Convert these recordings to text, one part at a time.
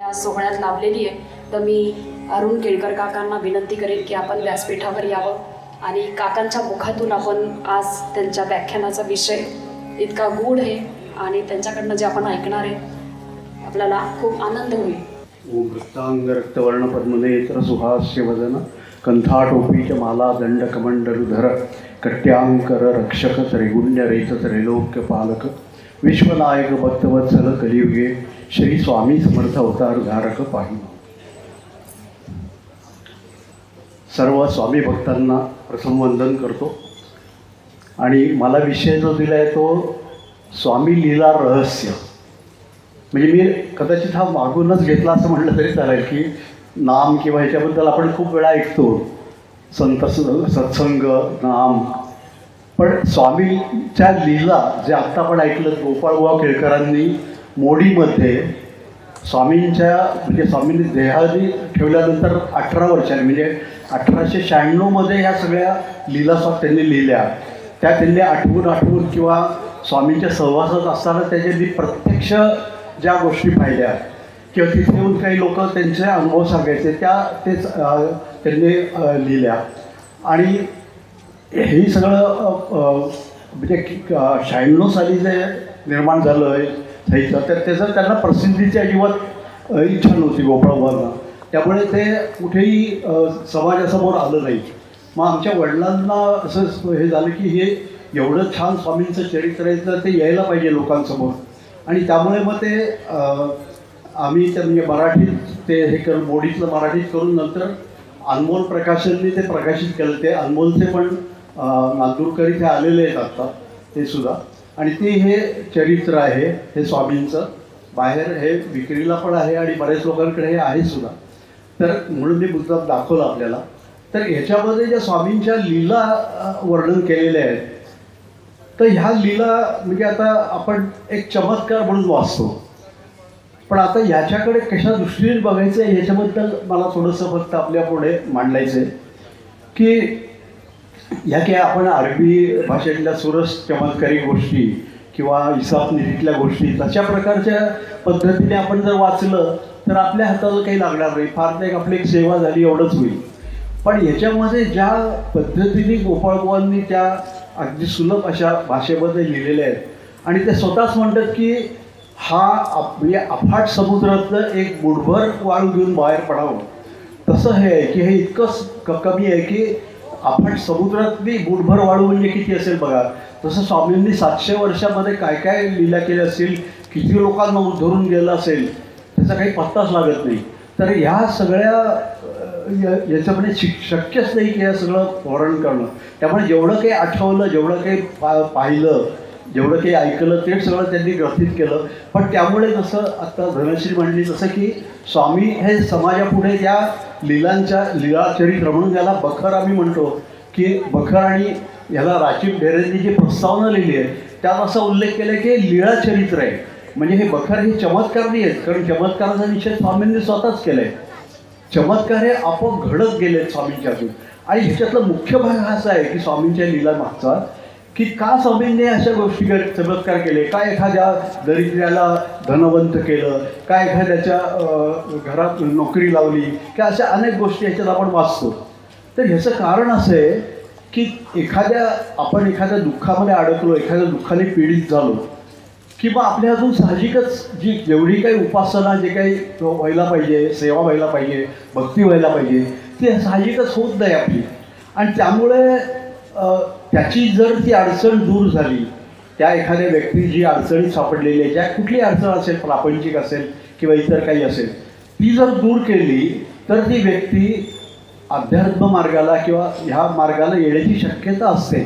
या सोहळ्यात लाभलेली आहे, तर मी अरुण केळकर काकांना विनंती करेन की आपण व्यासपीठावर यावं आणि काकांच्या मुखातून आपण आज त्यांच्या व्याख्यानाचा विषय इतका गूढ आहे आणि त्यांच्याकडनं जे आपण ऐकणार आहे आपल्याला खूप आनंद होईल. ओम रक्तांग रक्तवर्ण पद्मनेत्र सुहास्य वदन कंठाटोपीच माला दंड कमंडलुधर कट्यांकर रक्षक त्रैगुण्य रेत त्रैलोक्य पालक विश्वनायक भक्तवत्सल कलियुगे श्री स्वामी समर्थ अवतार धारक पाहि. सर्व स्वामी भक्तांना प्रथम वंदन करतो आणि मला विषय जो दिला आहे तो स्वामी लीला रहस्य. म्हणजे मी कदाचित हा मागूनच घेतला असं म्हटलं तरी चालेल की नाम किंवा ह्याच्याबद्दल आपण खूप वेळा ऐकतो, संत सत्संग नाम, पण स्वामीच्या लीला जे आत्ता आपण ऐकलं गोपाळबुवा केळकरांनी मोडीमध्ये स्वामींच्या म्हणजे स्वामींनी देहादी ठेवल्यानंतर 18 वर्षांनी म्हणजे 1896 ह्या सगळ्या लीला त्यांनी लिहिल्या. त्या त्यांनी आठवून किंवा स्वामींच्या सहवासात असताना त्याच्यानी प्रत्यक्ष ज्या गोष्टी पाहिल्या किंवा तिथे येऊन काही लोक त्यांचे अनुभव सांगायचे तेच त्यांनी लिहिल्या. आणि हे सगळं म्हणजे 96 साली जे निर्माण झालं आहे साहित्य तर त्याचं त्यांना प्रसिद्धीची अजिबात इच्छा नव्हती गोपाळबुवांना, त्यामुळे ते कुठेही समाजासमोर आलं नाही. मग आमच्या वडिलांना असं हे झालं की हे एवढं छान स्वामींचं चरित्र आहे तर ते यायला पाहिजे लोकांसमोर. आणि त्यामुळे मग ते आम्ही ते म्हणजे मराठीत ते हे करून मोडीतलं मराठीत करून नंतर अनमोल प्रकाशनने ते प्रकाशित केलं. ते अनमोलचे पण नांदूरकर इथे आलेले आहेत आत्ता ते सुद्धा. आणि ते हे चरित्र आहे हे स्वामींचं, बाहेर हे विक्रीला पण आहे आणि बऱ्याच लोकांकडे हे आहे सुद्धा. तर म्हणून मी मुद्दाम दाखवलं आपल्याला. तर ह्याच्यामध्ये ज्या स्वामींच्या लीला वर्णन केलेल्या आहेत तर ह्या लीला म्हणजे आता आपण एक चमत्कार म्हणून वाचतो, पण आता ह्याच्याकडे कशा दृष्टीने बघायचं आहे ह्याच्याबद्दल मला थोडंसं फक्त आपल्या पुढे मांडायचं आहे की ह्या काय आपण अरबी भाषेतल्या सुरस चमत्कारी गोष्टी किंवा इसापनीतीतल्या गोष्टी तशा प्रकारच्या पद्धतीने आपण जर वाचलं तर आपल्या हाताला काही लागणार नाही, फार नाही आपली एक सेवा झाली एवढंच होईल. पण याच्यामध्ये ज्या पद्धतीने गोपाळबुवांनी त्या अगदी सुलभ अशा भाषेमध्ये लिहिलेल्या आहेत आणि ते स्वतःच म्हणतात की हा म्हणजे अफाट समुद्रातलं एक बुडभर वाळू घेऊन बाहेर पडावं. तसं हे आहे की हे इतकं कमी आहे की अफाट समुद्रातली बुडभर वाळू म्हणजे किती असेल बघा. तसं स्वामींनी 700 वर्षामध्ये काय काय लीला केल्या असतील, किती लोकांना उद्धरून गेलं असेल त्याचा काही पत्ताच लागत नाही. तर ह्या सगळ्या याच्यामध्ये शक्यच नाही की हे सगळं वर्णन करणं. त्यामुळे जेवढं काही आठवलं, जेवढं काही पाहिलं, जेवढं काही ऐकलं ते सगळं त्यांनी ग्रथित केलं. पण त्यामुळे जसं आत्ता धनश्री म्हणली तसं की स्वामी हे समाजापुढे त्या लीलाचरित्र म्हणून ज्याला बखर आम्ही म्हणतो की बखर आणि ह्याला राजीव ढेरेंनी जी प्रस्तावना लिहिली आहे त्यात असा उल्लेख केला की लीळाचरित्र आहे. म्हणजे हे बखर हे चमत्कार नाही आहेत, कारण चमत्काराचा निषेध स्वामींनी स्वतःच केला आहे. चमत्कार हे आपोआप घडत गेले स्वामींच्या हातून. आणि ह्याच्यातला मुख्य भाग हा असा आहे की स्वामींच्या लीला मागचा की का स्वामींनी अशा गोष्टी चमत्कार केले, काय एखाद्या दरिद्र्याला धनवंत केलं, काय एखाद्याच्या घरात नोकरी लावली, की अशा अनेक गोष्टी ह्याच्यात आपण वाचतो. तर ह्याचं कारण असं आहे की आपण एखाद्या दुःखामध्ये अडकलो, एखाद्या दुःखाने पीडित झालो किंवा आपल्या हातून साहजिकच जेवढी काही उपासना जे काही व्हायला पाहिजे, सेवा व्हायला पाहिजे, भक्ती व्हायला पाहिजे ती साहजिकच होत नाही आपली. आणि त्यामुळे त्याची जर ती अडचण दूर झाली, त्या एखाद्या व्यक्ती जी अडचणीत सापडलेली आहे, ज्या कुठली अडचण असेल, प्रापंचिक असेल किंवा इतर काही असेल, ती जर दूर केली तर ती व्यक्ती अध्यात्म मार्गाला किंवा ह्या मार्गाला येण्याची शक्यता असते.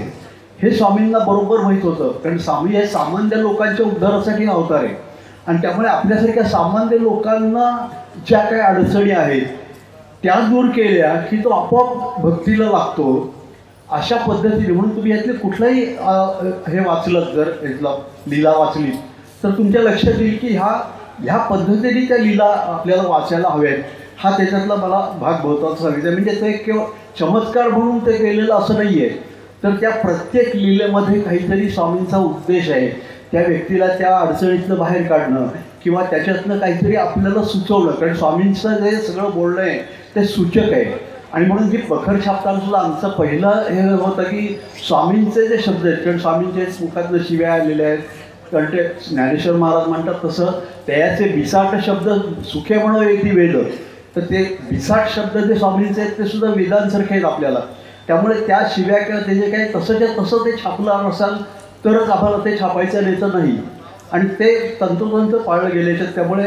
हे स्वामींना बरोबर माहीत होतं, कारण स्वामी हे सामान्य लोकांच्या उद्धारासाठी अवतार आहे. आणि त्यामुळे आपल्यासारख्या सामान्य लोकांना ज्या काही अडचणी आहेत त्या दूर केल्या की तो आपोआप भक्तीला लागतो. अशा पद्धतीने म्हणून तुम्ही यातले कुठलाही हे वाचलं, जर यातला लीला वाचली तर तुमच्या लक्षात येईल की ह्या पद्धतीने त्या लीला आपल्याला वाचायला हव्यात. हा त्याच्यातला मला भाग महत्त्वाचा सांगितला. म्हणजे ते केवळ चमत्कार म्हणून ते केलेलं असं नाही आहे, तर त्या प्रत्येक लीलेमध्ये काहीतरी स्वामींचा उद्देश आहे. त्या व्यक्तीला त्या अडचणीतनं बाहेर काढणं किंवा त्याच्यातनं काहीतरी आपल्याला सुचवलं, कारण स्वामींचं जे सगळं बोलणं आहे ते सूचक आहे. आणि म्हणून जी प्रखर छापताना सुद्धा आमचं पहिलं हे होतं की स्वामींचे जे शब्द आहेत, कारण स्वामींचे मुखातनं शिव्या आलेल्या आहेत, कारण ते ज्ञानेश्वर महाराज म्हणतात तसं त्याचे बिसाट शब्द सुखे म्हणो येती वेद, तर ते बिसाट शब्द जे स्वामींचे आहेत ते सुद्धा वेदांसारखे आहेत आपल्याला. त्यामुळे त्या शिव्या किंवा ते जे काही तसंच्या तसं ते छापलं असाल तरच आम्हाला ते छापायचं नाही तर नाही. आणि ते तंतोतंत पाळलं गेले. त्यामुळे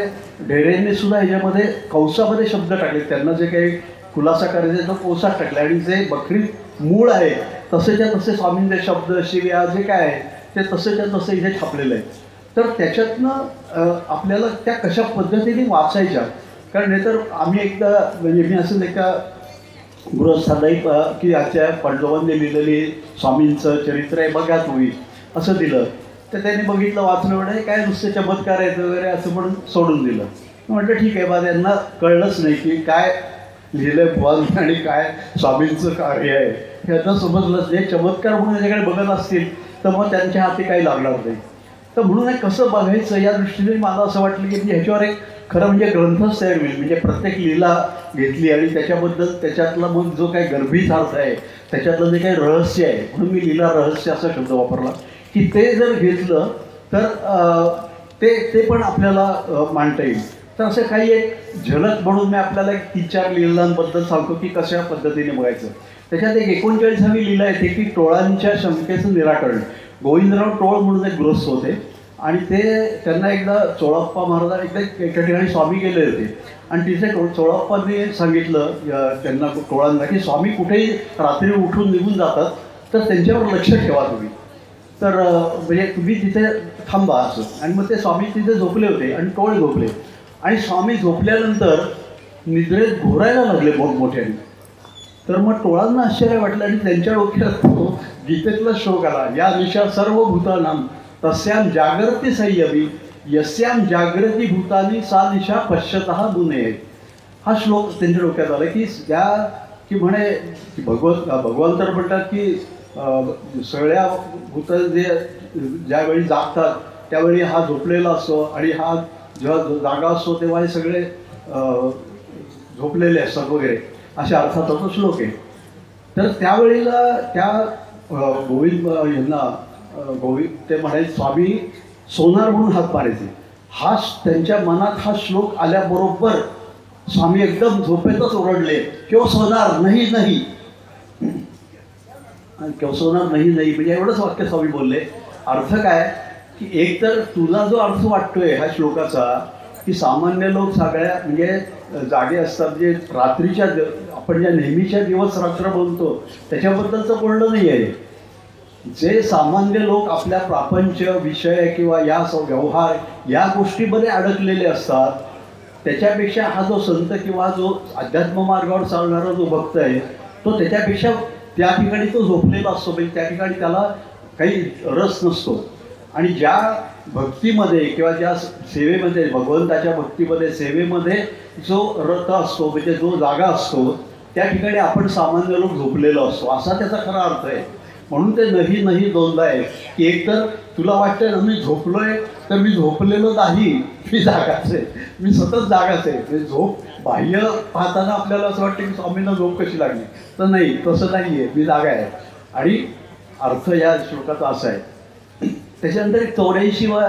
ढेरेंनी सुद्धा ह्याच्यामध्ये कंसामध्ये शब्द टाकले, त्यांना जे काही खुलासा करायचा तो कोसात टाकला. आणि जे बखरी मूळ आहे तसेच्या तसे स्वामींचे शब्द शिव्या जे काय आहे ते तसेच्या तसे इथे छापलेलं आहे. तर त्याच्यातनं आपल्याला त्या कशा पद्धतीने वाचायच्या, कारण हे तर आम्ही एकदा म्हणजे मी असं एका गृहस्थालाही की आजच्या पंडोबांनी लिहिलेली स्वामींचं चरित्र आहे बघा तुम्ही असं दिलं, तर त्यांनी बघितलं वाचलं म्हणजे काय नुसते चमत्कार आहेत वगैरे असं म्हणून सोडून दिलं. म्हटलं ठीक आहे बा, त्यांना कळलंच नाही की काय लिहिलं बुवांनी आणि काय स्वामींचं कार्य आहे हे आता समजलंच नाही. चमत्कार म्हणून त्याच्याकडे बघत असतील तर मग त्यांच्या हाती काही लागणार नाही. तर म्हणून हे कसं बघायचं या दृष्टीने मला असं वाटलं की ह्याच्यावर एक खरं म्हणजे ग्रंथच तयार होईल. म्हणजे प्रत्येक लीला घेतली आणि त्याच्याबद्दल त्याच्यातला मग जो काही गर्भित अर्थ आहे त्याच्यातलं जे काही रहस्य आहे, म्हणून मी लीला रहस्य असा शब्द वापरला, की ते जर घेतलं तर ते पण आपल्याला मांडता येईल. तर असं काही एक झलक म्हणून मी आपल्याला एक 3-4 लीलांबद्दल सांगतो की कशा पद्धतीने बघायचं. त्याच्यात एक 39वी लीला येते की टोळांच्या शंकेचं निराकरण. गोविंदराव टोळ म्हणून एक गृहस्थ होते आणि ते त्यांना एकदा चोळप्पा महाराज एकदा एका ठिकाणी स्वामी गेले होते आणि तिथे चोळप्पांनी सांगितलं त्यांना टोळांना की स्वामी कुठेही रात्री उठून निघून जातात तर त्यांच्यावर लक्ष ठेवा तुम्ही, तर म्हणजे तुम्ही तिथे थांबा असं. आणि मग ते स्वामी तिथे झोपले होते आणि टोळ झोपले आणि स्वामी झोपल्यानंतर निद्रेत घोरायला लागले मोठमोठ्याने. तर मग टोळांना आश्चर्य वाटलं आणि त्यांच्या डोक्यात गीतेतला श्लोक आला, या निशा सर्व भूतानां तस्यां जागृती संयमी यस्यां जागृती भूतानी सा निशा पश्यतः गुणे. हा श्लोक त्यांच्या डोक्यात आला की त्या की म्हणे की भगवान तर म्हणतात की सगळ्या भूत जे ज्यावेळी जागतात त्यावेळी हा झोपलेला असतो आणि हा जेव्हा जागा असतो तेव्हा हे सगळे झोपलेले असतात वगैरे अशा अर्थाचा तो श्लोक आहे. तर त्यावेळेला त्या गोविंद ते म्हणायचे स्वामी सोनार म्हणून हात मारायचे. त्यांच्या मनात हा श्लोक आल्याबरोबर स्वामी एकदम झोपेतच ओरडले, क्यों सोनार नाही नाही, क्यों सोनार नाही नाही म्हणजे एवढंच वाक्य स्वामी बोलले. अर्थ काय की एक तर तुला जो अर्थ वाटतोय ह्या श्लोकाचा की सामान्य लोक सगळ्या म्हणजे जागे असतात, जे रात्रीच्या आपण ज्या नेहमीच्या दिवस रात्र बोलतो त्याच्याबद्दलचं बोलणं नाही आहे. जे सामान्य लोक आपल्या प्रापंच विषय किंवा या व्यवहार या गोष्टीमध्ये अडकलेले असतात त्याच्यापेक्षा हा जो संत किंवा जो अध्यात्म मार्गावर चालणारा जो भक्त आहे तो त्याच्यापेक्षा त्या ठिकाणी तो झोपलेला असतो. म्हणजे त्या ठिकाणी त्याला काही रस नसतो. आणि ज्या भक्तीमध्ये किंवा ज्या सेवेमध्ये भगवंताच्या भक्तीमध्ये सेवेमध्ये जो रत असतो म्हणजे जो जागा असतो त्या ठिकाणी आपण सामान्य लोक झोपलेलो असतो असा त्याचा खरा अर्थ आहे. म्हणून ते नाही दोनदा आहे की एक तर तुला वाटतं ना मी झोपलोय तर मी झोपलेलो नाही, मी जागाच आहे, मी सतत जागाच आहे. म्हणजे झोप बाह्य पाहताना आपल्याला असं वाटतं की स्वामींना झोप कशी लागली, तर नाही तसं नाही आहे, मी जागा आहे. आणि अर्थ या श्लोकाचा असा आहे. त्याच्यानंतर एक 84वा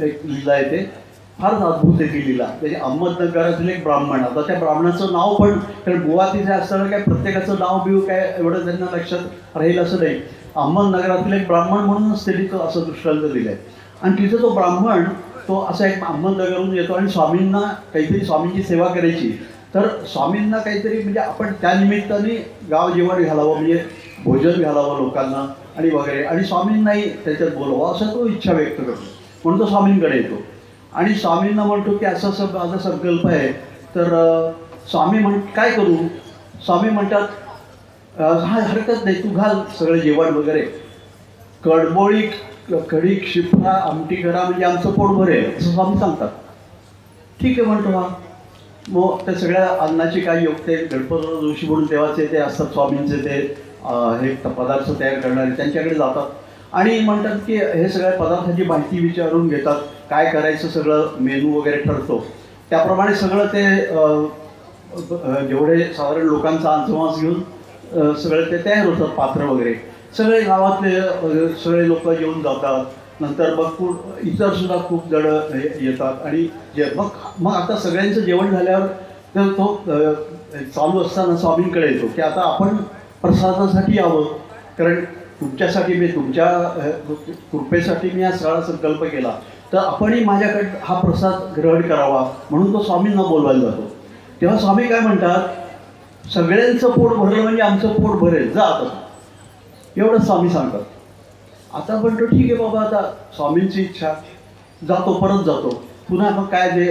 एक लीला आहे, ते फारच अद्भुत आहे ती लीला. त्याचे अहमदनगरातील एक ब्राह्मण, आता त्या ब्राह्मणाचं नाव पण कारण बुवा तिथे असताना काय प्रत्येकाचं नाव बिव काय एवढं त्यांना लक्षात राहील असं नाही. अहमदनगरातील एक ब्राह्मण म्हणूनच त्यांनी तो असं दृष्टांत दिलं आहे. आणि तिथं तो ब्राह्मण तो असा एक अहमदनगरहून येतो आणि स्वामींना काहीतरी स्वामींची सेवा करायची. तर स्वामींना काहीतरी म्हणजे आपण त्या निमित्ताने गाव जेवण घालावं म्हणजे भोजन घालावं लोकांना आणि वगैरे आणि स्वामींनाही त्याच्यात बोलवावं असं तो इच्छा व्यक्त करतो. म्हणून तो स्वामींकडे येतो आणि स्वामींना म्हणतो की असं माझा संकल्प आहे. तर स्वामी काय करू. स्वामी म्हणतात हा हरकत नाही, तू घाल सगळं जेवण वगैरे, कडबोळी कढी शिफा आमटी करा म्हणजे आमचं पोट भरेल असं स्वामी सांगतात. ठीक आहे म्हणतो हा. मग त्या सगळ्या अन्नाची काय योगते गणपतराव जोशी म्हणून तेव्हाचे ते असतात स्वामींचे ते हे पदार्थ तयार करणारे त्यांच्याकडे जातात आणि म्हणतात की हे सगळ्या पदार्थाची माहिती विचारून घेतात काय करायचं सगळं मेनू वगैरे ठरतो, त्याप्रमाणे सगळं ते जेवढे साधारण लोकांचा अंजमास घेऊन सगळे ते तयार होतात, पात्र वगैरे सगळे गावातले सगळे लोक येऊन जातात. नंतर मग इतरसुद्धा खूप जण येतात आणि मग आता सगळ्यांचं जेवण झाल्यावर तर तो चालू असताना स्वामींकडे येतो की आता आपण प्रसादासाठी यावं, कारण तुमच्यासाठी मी तुमच्या कृपेसाठी मी हा सगळा संकल्प केला, तर आपणही माझ्याकडे हा प्रसाद ग्रहण करावा म्हणून तो स्वामींना बोलवायला जातो. तेव्हा स्वामी काय म्हणतात, सगळ्यांचं पोट भरलं म्हणजे आमचं पोट भरेल, जा आता, एवढंच स्वामी सांगतात. आता म्हणतो ठीक आहे बाबा, आता स्वामींची इच्छा, जातो, परत जातो. पुन्हा मग काय जे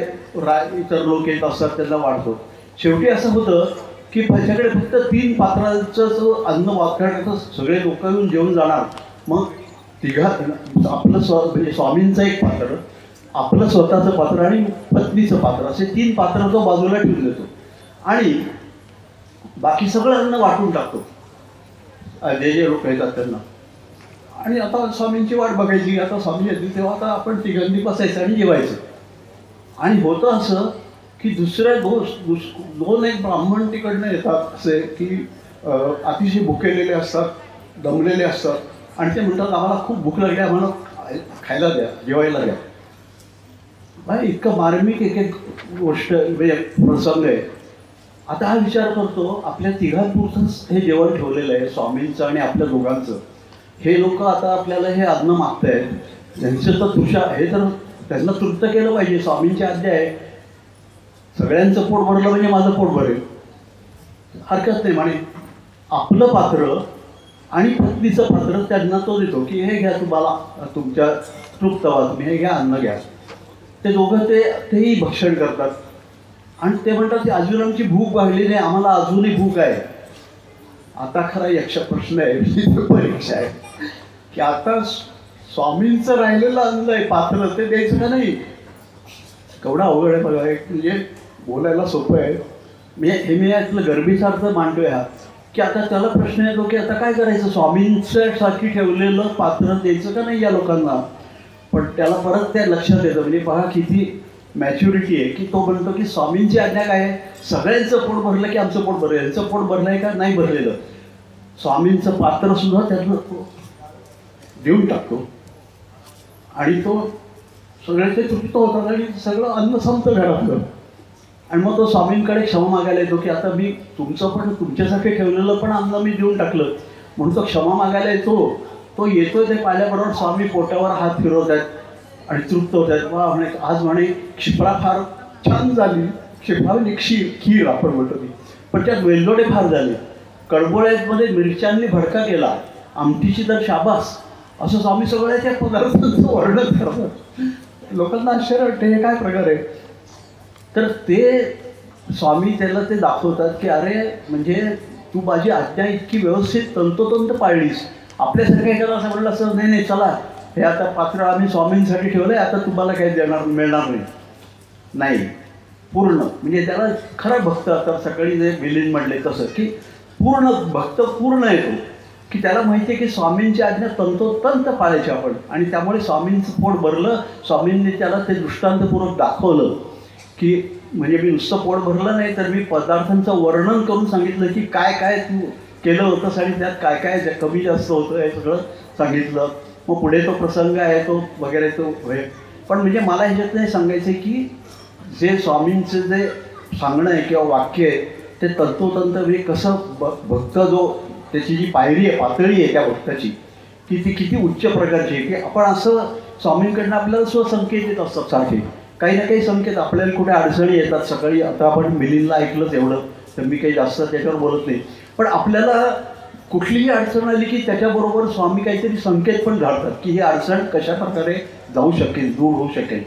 इतर लोक येत असतात त्यांना वाढतो. शेवटी असं होतं की माझ्याकडे फक्त 3 पात्रांचं जो अन्न वापरण्याचं सगळे लोक येऊन जेवून जाणार. मग आपलं म्हणजे स्वामींचं एक पात्र, आपलं स्वतःचं पात्र आणि पत्नीचं पात्र, असे 3 पात्र तो बाजूला ठेवून देतो आणि बाकी सगळं अन्न वाटून टाकतो जे लोक येतात त्यांना. आणि आता स्वामींची वाट बघायची. आता स्वामी येतील तेव्हा आता आपण तिघांनी बसायचं आणि जेवायचं. आणि होतं असं की दुसऱ्या दोन एक ब्राह्मण तिकडनं येतात असे की अतिशय भुकेलेले असतात, दमलेले असतात आणि ते म्हणतात आम्हाला खूप भूक लागली, आम्हाला खायला द्या, जेवायला द्या. भाई इतकं मार्मिक एक एक गोष्ट म्हणजे प्रसंग आहे. आता हा विचार करतो, आपल्या तिघांपुरतंच हे जेवण ठेवलेलं आहे स्वामींचं आणि आपल्या दोघांचं. हे लोक आता आपल्याला हे अन्न मागतायत, त्यांचं तर हे तर त्यांना तृप्त केलं पाहिजे. स्वामींची आज्ञा आहे, सगळ्यांचं पोट भरलं म्हणजे माझं पोट भरेल, हरकत नाही. आणि आपलं पात्र आणि पत्नीचं पात्र त्यांना तो देतो की हे घ्या, तुम्हाला तुमच्या तृप्त व्हा, तुम्ही हे घ्या, अन्न घ्या. ते दोघं तेही भक्षण करतात आणि ते म्हणतात की अजून आमची भूक भागली नाही, आम्हाला अजूनही भूक आहे. आता खरा यक्ष प्रश्न आहे, परीक्षा आहे की आता स्वामींचं राहिलेलं अन्न आहे पात्र, ते द्यायचं का नाही. केवढा अवघड आहे बघा. म्हणजे बोलायला सोपं आहे, मी यातलं गरबीसार्थ मांडतोय हा की आता त्याला प्रश्न येतो की आता काय करायचं, स्वामींच्यासाठी ठेवलेलं पात्र द्यायचं का नाही या लोकांना. पण त्याला परत त्या लक्षात येतं, म्हणजे पहा किती मॅच्युरिटी आहे की तो म्हणतो की स्वामींची आज्ञा काय आहे, सगळ्यांचं पोट भरलं की आमचं पोट भरलं, यांचं पोट भरलं आहे का नाही भरलेलं, स्वामींचं पात्रसुद्धा त्यातलं देऊन टाकतो. आणि तो सगळे ते तृप्त होतात आणि सगळं अन्न संपतं घरातलं. आणि मग तो स्वामींकडे क्षमा मागायला येतो की आता मी तुमचं पण तुमच्यासाठी ठेवलेलं पण अन्न मी देऊन टाकलं, म्हणून तो क्षमा मागायला येतो. तो येतो ते पाहिल्याबरोबर स्वामी पोटावर हात फिरवत आहेत आणि तृप्त होत आहेत. वा म्हणे, आज म्हणे क्षिप्रा फार छान झाली, क्षिप्रा म्हणजे खीर आपण म्हणतो ती, पण त्यात वेलदोडे फार झाले, कडबोळ्यामध्ये मिरच्यांनी भडका केला, आमटीची तर शाबास, असं स्वामी सगळ्या त्या पदार्थांचं वर्णन करतात. लोकांना आश्चर्य वाटतं, हे काय प्रकार आहे. तर ते स्वामी त्याला ते दाखवतात की अरे म्हणजे तू माझी आज्ञा इतकी व्यवस्थित तंतोतंत पाळलीस. आपल्यासारखं एखादं असं म्हटलं असं नाही नाही चला हे आता पात्र आम्ही स्वामींसाठी ठेवलं आहे, आता तुम्हाला काही मिळणार नाही. पूर्ण म्हणजे त्याला खरा भक्त, आता सकाळी जे विलीन म्हणले तसं की पूर्ण भक्त पूर्ण येतो की त्याला माहिती आहे की स्वामींची आज्ञा तंतोतंत पाळायची आपण. आणि त्यामुळे स्वामींचं पोट भरलं. स्वामींनी त्याला ते दृष्टांतपूर्वक दाखवलं की म्हणजे मी नुसतं पोट भरलं नाही तर मी पदार्थांचं वर्णन करून सांगितलं की काय काय तू केलं होतंस आणि त्यात काय काय कमी जास्त होतं हे सगळं सांगितलं. मग पुढे तो प्रसंग आहे तो वगैरे तो होय. पण म्हणजे मला ह्याच्यात नाही सांगायचं आहे की जे स्वामींचं जे सांगणं आहे किंवा वाक्य आहे ते तंतोतंत म्हणजे कसं भक्त जो त्याची जी पायरी आहे, पातळी आहे त्या भक्ताची की ती किती उच्च प्रकारची आहे. की आपण असं स्वामींकडनं आपल्याला स्वसंकेत येत असतात सारखे, काही ना काही संकेत आपल्याला कुठे अडचणी येतात. सकाळी आता आपण मिलिंदला ऐकलंच एवढं, तर मी काही जास्त त्याच्यावर बोलत नाही. पण आपल्याला कुठलीही अडचण आली की त्याच्याबरोबर स्वामी काहीतरी संकेत पण घालतात की ही अडचण कशा प्रकारे जाऊ शकेल, दूर होऊ शकेल.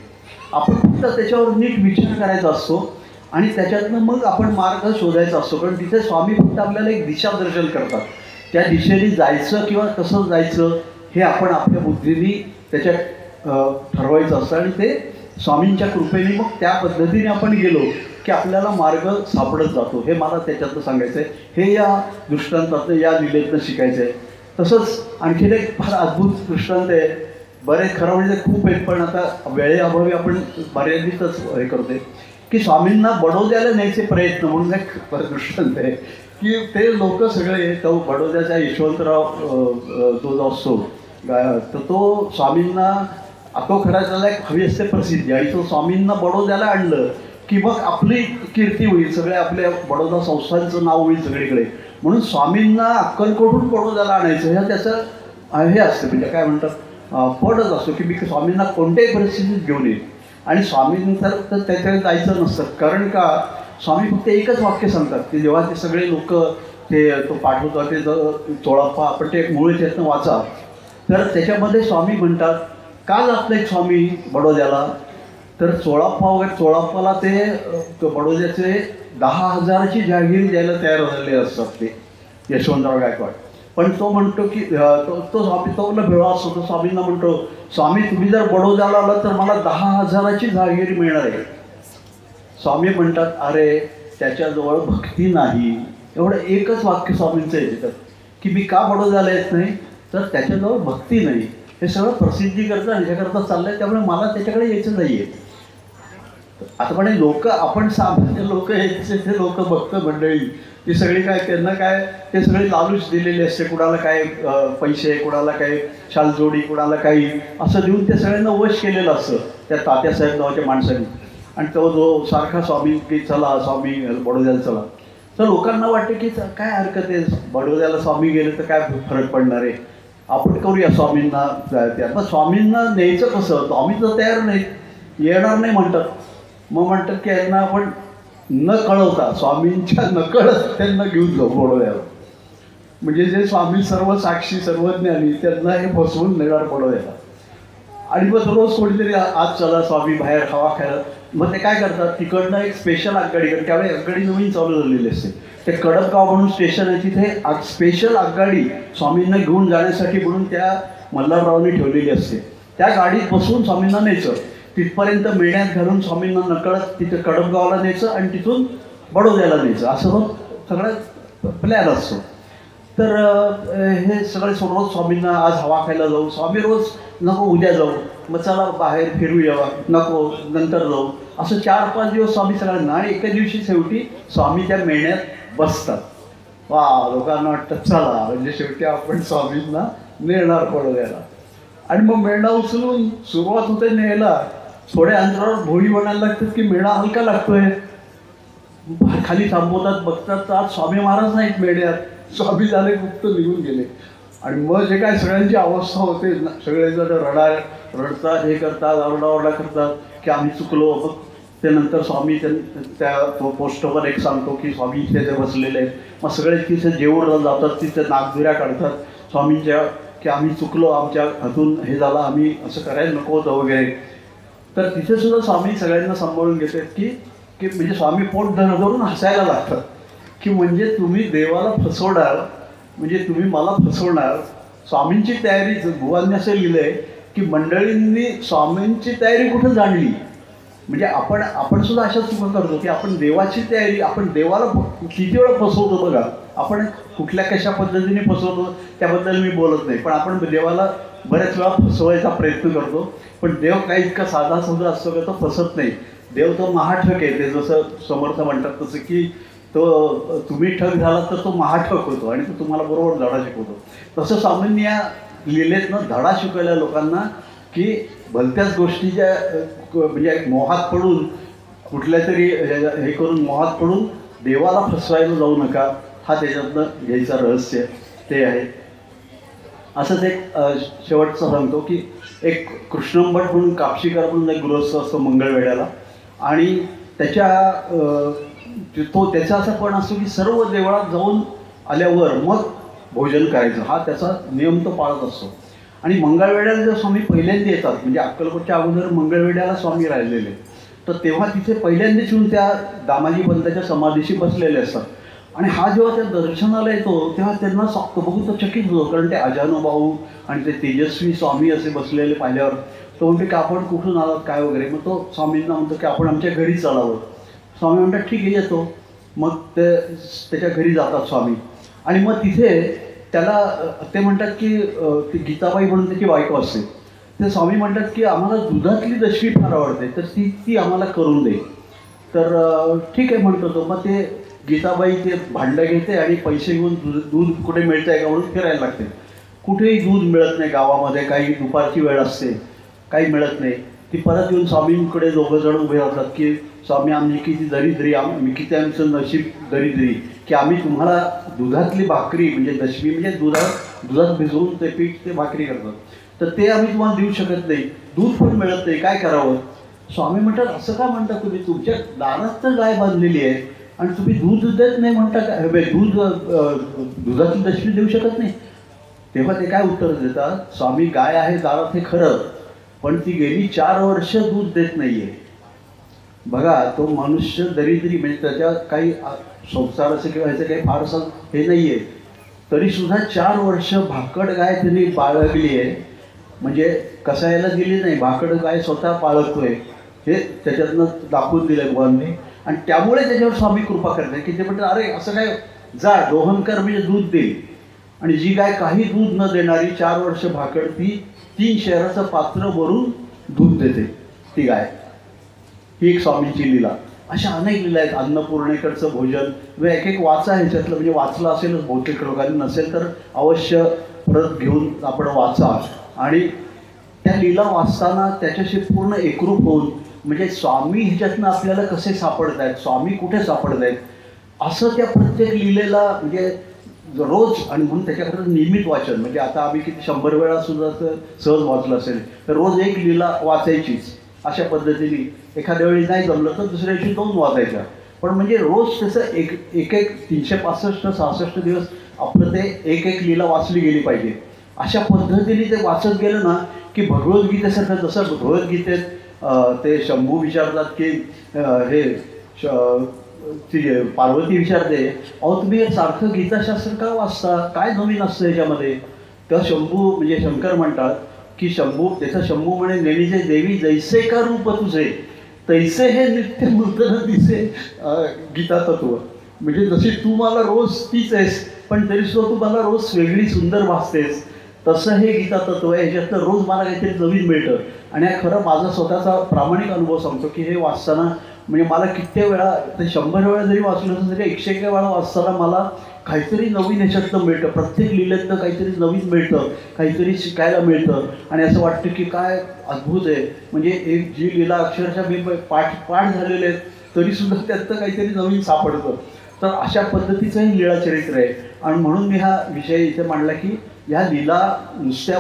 आपण फक्त त्याच्यावर नीट विचार करायचा असतो आणि त्याच्यातनं मग आपण मार्ग शोधायचा असतो. कारण तिथे स्वामी फक्त आपल्याला एक दिशादर्शन करतात, त्या दिशेने जायचं किंवा कसं जायचं हे आपण आपल्या बुद्धीने त्याच्यात ठरवायचं असतं. आणि ते स्वामींच्या कृपेने मग त्या पद्धतीने आपण गेलो की आपल्याला मार्ग सापडत जातो. हे मला त्याच्यातनं सांगायचं आहे, हे या दृष्टांतातनं या लीलेतनं शिकायचं आहे. तसंच आणखीन एक फार अद्भुत दृष्टांत आहे बरेच खरं म्हणजे खूप आहेत, पण आता वेळेअभावी आपण मर्यादितच हे करते की स्वामींना बडोद्याला न्यायचे प्रयत्न म्हणून एक दृष्टांत आहे की ते लोक सगळे तो बडोद्याचा यशवंतराव जो असतो तर तो स्वामींना तो खरा त्याला एक हवी असते प्रसिद्धी, आणि तो स्वामींना बडोद्याला आणलं की मग आपली कीर्ती होईल, सगळ्या आपल्या बडोदा संस्थांचं नाव होईल सगळीकडे, म्हणून स्वामींना अक्कलकोटहून बडोद्याला आणायचं ह्या त्याचं हे असतं, म्हणजे काय म्हणतात पडच असतो की मी स्वामींना कोणत्याही परिस्थितीत घेऊन येईल. आणि स्वामींतर तर त्याच्याकडे जायचं नसतं, कारण का स्वामी फक्त एकच वाक्य सांगतात की जेव्हा ते सगळे लोक ते तो पाठवतात ते चोळाप्पा आपण ते मूळ चेतन वाचा, तर त्याच्यामध्ये स्वामी म्हणतात का जात नाहीत स्वामी बडोद्याला, तर चोळाप्पाला ते बडोद्याचे 10,000ची जहागिरी द्यायला तयार झालेले असतात ते यशवंतराव गायकवाड. पण तो म्हणतो की तो स्वामी तो भेळा असतो, तो स्वामींना म्हणतो स्वामी तुम्ही जर बडोद्याला आला तर मला 10,000ची जहागिरी मिळणार आहे. स्वामी म्हणतात अरे त्याच्याजवळ भक्ती नाही, एवढं एकच वाक्य स्वामींचं येतं की मी का बडोद्याला येत नाही, तर त्याच्याजवळ भक्ती नाही. हे सगळं प्रसिद्धी करता ह्याच्याकरता चाललं आहे, त्यामुळे मला त्याच्याकडे यायचं नाही आहे. आता पण लोक आपण सामान्य लोक हे लोक भक्त मंडळी ती सगळी काय त्यांना काय ते सगळे लालूच दिलेले असते, कुणाला काय पैसे, कुणाला काय शालजोडी, कुणाला काही असं देऊन ते सगळ्यांना वश केलेलं असतं त्या तात्यासाहेब नावाच्या माणसाने. आणि तो जो सारखा स्वामी की चला स्वामी बडोद्याला चला, तर लोकांना वाटतं की काय हरकत आहे, बडोद्याला स्वामी गेले तर काय फरक पडणार आहे, आपण करूया स्वामींना त्या. मग स्वामींना न्यायचं कसं, स्वामी तर तयार नाही, येणार नाही म्हणतात. मग म्हणतात की यांना आपण न कळवता स्वामींच्या नकळत त्यांना घेऊन जाऊ बडोद्याला, म्हणजे जे स्वामी सर्व साक्षी सर्वज्ञानी त्यांना हे फसवून नेणार बडोद्याला. आणि मग रोज कोणीतरी आज चला स्वामी बाहेर हवा खायला, मग ते काय करतात तिकडनं एक स्पेशल आगगाडी, कारण त्यावेळी आगगाडी नवीन चालू झालेली असते, ते कडपगाव म्हणून स्टेशन आहे तिथे स्पेशल आगगाडी स्वामींना घेऊन जाण्यासाठी म्हणून त्या मल्हाररावांनी ठेवलेली असते. त्या गाडीत बसून स्वामींना न्यायचं, तिथपर्यंत मेळण्यात घालून स्वामींना नकळत तिथे कडपगावला न्यायचं आणि तिथून बडोद्याला न्यायचं, असं मग सगळं प्लॅन असतो. तर हे सगळे सोडवत स्वामींना आज हवा खायला जाऊ, स्वामी रोज नको उद्या जाऊ, मग चला बाहेर फिरूया, नको नंतर जाऊ, असं 4-5 दिवस स्वामी सगळ्यांना. आणि एका दिवशी शेवटी स्वामी त्या मेळण्यात बसतात. वा, लोकांना वाटतं चला म्हणजे शेवटी आपण स्वामींना नेणार बडोद्याला. आणि मग मेळणा उचलून सुरुवात होते न्यायला, थोड्या अंतरावर भोळी म्हणायला लागतात की मेळा हलका लागतोय, खाली थांबवतात, बघतात तर आज स्वामी महाराज नाहीत मेळ्यात, स्वामी झाले गुप्त निघून गेले. आणि मग जे काय सगळ्यांची अवस्था होते, सगळेजण रडतात, हे करतात, आरडाओरडा करतात की आम्ही चुकलो. मग ते नंतर स्वामी त्या पोस्टवर एक सांगतो की स्वामी इथे ते बसलेले आहेत. मग सगळे तिथे जेवून जातात, तिथे नागदुऱ्या काढतात स्वामींच्या की आम्ही चुकलो, आमच्या हातून हे झालं, आम्ही असं करायला नको होतं वगैरे. तर तिथे सुद्धा स्वामी सगळ्यांना सांभाळून घेतात की म्हणजे स्वामी पोट धरून हसायला लागतात की म्हणजे तुम्ही देवाला फसवणार, म्हणजे तुम्ही मला फसवणार. स्वामींची तयारी भुवांनी असं लिहिलं आहे की मंडळींनी स्वामींची तयारी कुठं जाणली, म्हणजे आपण सुद्धा अशा चुका करतो की आपण देवाची तयारी, आपण देवाला किती वेळा फसवतो बघा. आपण कुठल्या कशा पद्धतीने फसवतो त्याबद्दल मी बोलत नाही, पण आपण देवाला बऱ्याच वेळा फसवायचा प्रयत्न करतो. पण देव काही इतका साधा सुद्धा असतो का तो फसत नाही. देव तो महाठक आहे, ते जसं समर्थ म्हणतात तसं की तो तुम्ही ठग झाला तर तो महाठक होतो आणि तो तुम्हाला बरोबर धडा शिकवतो. तसं सामान्य लिहिलेत ना धडा शिकवल्या लोकांना की भलत्याच गोष्टीच्या म्हणजे मोहात पडून कुठल्या तरी हे करून मोहात पडून देवाला फसवायला जाऊ नका, हा त्याच्यातनं घ्यायचं रहस्य ते आहे. असंच एक शेवटचं सांगतो की एक कृष्णंभट म्हणून कापशीकर म्हणून एक गृहस्थ असतो मंगळवेढ्याला, आणि त्याचा असा पण असतो की सर्व देवळात जाऊन आल्यावर मग भोजन करायचं, हा त्याचा नियम तो पाळत असतो. आणि मंगळवेढ्याला जर स्वामी पहिल्यांदा येतात, म्हणजे अक्कलकोटच्या अगोदर मंगळवेढ्याला स्वामी राहिलेले, तर तेव्हा तिथे पहिल्यांदाच येऊन त्या दामाजी पंताच्या समाधीशी बसलेले असतात. आणि हा जेव्हा त्या दर्शनाला येतो तेव्हा त्यांना बघून तो चकित होतो, कारण ते अजानुभाऊ आणि ते तेजस्वी स्वामी असे बसलेले पाहिल्यावर तो म्हणतो की आपण कुठून आलात काय वगैरे. मग तो स्वामींना म्हणतो की आपण आमच्या घरी चालावं. स्वामी म्हणतात ठीक आहे येतो. मग ते त्याच्या घरी जातात स्वामी, आणि मग तिथे त्याला ते म्हणतात की ती गीताबाई म्हणून त्याची बायको असते, ते स्वामी म्हणतात की आम्हाला दुधातली दशमी फार आवडते, तर ती ती आम्हाला करून दे. तर ठीक आहे म्हणतो तो. मग ते गीताबाई ते भांडं घेते आणि पैसे घेऊन दूध कुठे मिळतं आहे का म्हणून फिरायला लागते. कुठेही दूध मिळत नाही गावामध्ये, काही दुपारची वेळ असते, काही मिळत नाही. ती परत येऊन स्वामींकडे दोघं जण उभे राहतात की स्वामी आम्ही किती दरिद्री, किती आमचं नशीब दरिद्री की आम्ही तुम्हाला दुधातली भाकरी म्हणजे दशमी म्हणजे दुधात भिजवून ते पीठ ते भाकरी करतात, तर ते आम्ही तुम्हाला देऊ शकत नाही, दूध पण मिळत नाही, काय करावं. स्वामी म्हणतात असं का म्हणता तुम्ही, तुमच्या दारात तर गाय बांधलेली आहे आणि तुम्ही दूध देत नाही म्हणता काय, दुधातली दशमी देऊ शकत नाही. तेव्हा ते काय उत्तर देतात, स्वामी गाय आहे दारात हे खरं, पण ती गेली 4 वर्ष दूध देत नाही आहे. बघा तो मनुष्य दरिद्री म्हणजे त्याच्या काही संसार असं किंवा ह्याचं काही फारसं हे नाही आहे, तरीसुद्धा 4 वर्ष भाकड गाय त्यांनी बाळगली आहे. म्हणजे कसायला दिली नाही, भाकड गाय स्वतः पाळतोय हे त्याच्यातनं दाखवून दिलं भगवानने. आणि त्यामुळे त्याच्यावर स्वामी कृपा करते की ते म्हणतात अरे असं काय, जा दोहनकर म्हणजे दूध देईल. आणि जी गाय काही दूध न देणारी 4 वर्ष भाकड ती 3 शेराचं पात्र भरून दूध देते ती गाय. ही एक स्वामींची लीला. अशा अनेक लीला आहेत. अन्नपूर्णेकरचं भोजन म्हणजे एक वाचा ह्याच्यातलं, म्हणजे वाचलं असेलच बहुतेक लोकांनी, नसेल तर अवश्य परत घेऊन आपण वाचा. आणि त्या लीला वाचताना त्याच्याशी पूर्ण एकरूप होऊन म्हणजे स्वामी ह्याच्यातनं आपल्याला कसे सापडत आहेत, स्वामी कुठे सापडत आहेत असं त्या प्रत्येक लीलेला म्हणजे रोज. आणि म्हणून त्याच्याकडे नियमित वाचन म्हणजे आता आम्ही किती 100 वेळा सुद्धा सहज वाचलं असेल तर रोज एक लीला वाचायचीच. अशा पद्धतीने एखाद्या वेळी नाही जमलं तर दुसऱ्या दिवशी 2 वाचायच्या. पण म्हणजे रोज त्याचं एक 365-66 दिवस आपलं ते एक लीला वाचली गेली पाहिजे. अशा पद्धतीने ते वाचत गेलं ना की भगवद्गीतेसारखं, जसं भगवद्गीतेत ते शंभू विचारतात की हे पार्वती विचारते अहो तुम्ही सारखं गीताशास्त्र का वाचता, काय नवीन असतं याच्यामध्ये. तर शंभू म्हणजे शंकर म्हणतात की शंभू म्हणे नेणीचे देवी जैसे का रूप तुझे तैसे हे नित्य नूतन दिसे गीता तत्व. म्हणजे जशी तू मला रोज तीच आहेस पण तरीसुद्धा तू मला रोज वेगळी सुंदर भासतेस, तसं हे गीता तत्व आहे. ह्याच्यातनं रोज मला काहीतरी नवीन मिळतं. आणि हा खरं माझा स्वतःचा प्रामाणिक अनुभव सांगतो की हे वाचताना म्हणजे मला किती वेळा, ते 100 वेळा जरी वाचलं असं तरी 101 वेळा वाचताना मला काहीतरी नवीन ह्याच्यातनं मिळतं. प्रत्येक लीलेतनं काहीतरी नवीन मिळतं, काहीतरी शिकायला मिळतं. आणि असं वाटतं की काय अद्भुत आहे. म्हणजे एक जी लीला अक्षरशः मी पाठ झालेले आहेत तरीसुद्धा त्यातनं काहीतरी नवीन सापडतं. तर अशा पद्धतीचं हे लीळा चरित्र आहे. आणि म्हणून मी हा विषय इथे मांडला की ह्या लीला नुसत्या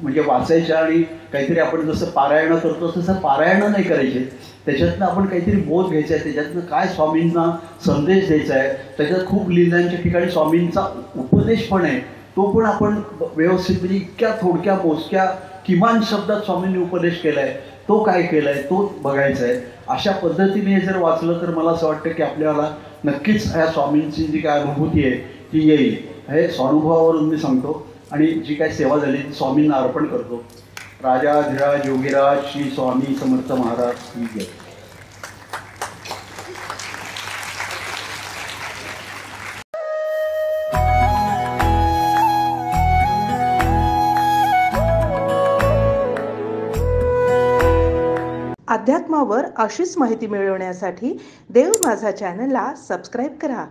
म्हणजे वाचायच्या आणि काहीतरी आपण जसं पारायणं करतो तसं पारायणं नाही करायचे. त्याच्यातनं आपण काहीतरी बोध घ्यायचा आहे, त्याच्यातनं काय स्वामींना संदेश द्यायचा आहे. त्याच्यात खूप लीलांच्या ठिकाणी स्वामींचा उपदेश पण आहे, तो पण आपण व्यवस्थित म्हणजे इतक्या थोडक्या मोजक्या किमान शब्दात स्वामींनी उपदेश केला आहे, तो काय केला आहे तो बघायचा आहे. अशा पद्धतीने हे जर वाचलं तर मला असं वाटतं की आपल्याला नक्कीच ह्या स्वामींची जी काय अनुभूती आहे ती येईल. हे स्वानुभवावरून मी सांगतो आणि जी काय सेवा झाली ती स्वामींना अर्पण करतो. राजाधिराज योगीराज श्री स्वामी समर्थ महाराज की जय. अध्यात्मावर अशीच माहिती मिळवण्यासाठी देव माझा चॅनलला सबस्क्राईब करा